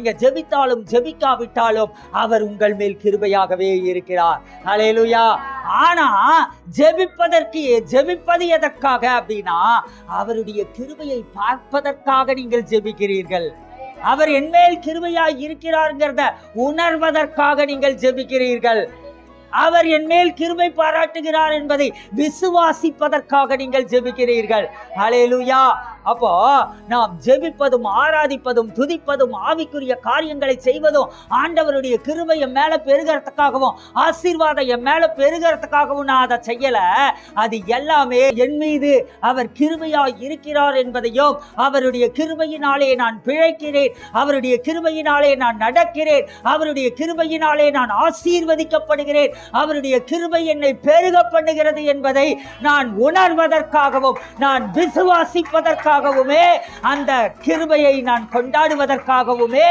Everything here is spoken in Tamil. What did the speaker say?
நீங்க ஜெபித்தாலும் ஜெபிக்காவிட்டாலும் அவர் உங்கள் மேல் கிருபையாகவே இருக்கிறார். ஹல்லேலூயா. ஆனா ஜெபிப்பது எதற்காக அப்படின்னா, அவருடைய கிருபையை பார்ப்பதற்காக நீங்கள் ஜெபிக்கிறீர்கள். அவர் என்மேல் கிருபையாய் இருக்கிறார்ங்கிறத உணர்வதற்காக நீங்கள் ஜெபிக்கிறீர்கள். அவர் என் மேல் கிருபை பாராட்டுகிறார் என்பதை விசுவாசிப்பதற்காக நீங்கள் ஜெபிக்கிறீர்கள். ஹல்லேலூயா. அப்போ நாம் ஜெபிப்பதும் ஆராதிப்பதும் துதிப்பதும் ஆவிக்குரிய காரியங்களை செய்வதும் ஆண்டவருடைய கிருபை என் மேல பெருகிறதுக்காகவும் ஆசீர்வாதம் என் மேல பெருகிறதுக்காகவும் நான் அதை செய்யல. அது எல்லாமே என் மீது அவர் கிருபையாய் இருக்கிறார் என்பதையும், அவருடைய கிருபையினாலே நான் பிழைக்கிறேன், அவருடைய கிருபையினாலே நான் நடக்கிறேன், அவருடைய கிருபையினாலே நான் ஆசீர்வதிக்கப்படுகிறேன், அவருடைய கிருபை என்னை பெருக பண்ணுகிறது என்பதை நான் உணர்வதற்காகவும் நான் விசுவாசிப்பதற்காகவுமே, அந்த கிருபையை நான் கொண்டாடுவதற்காகவுமே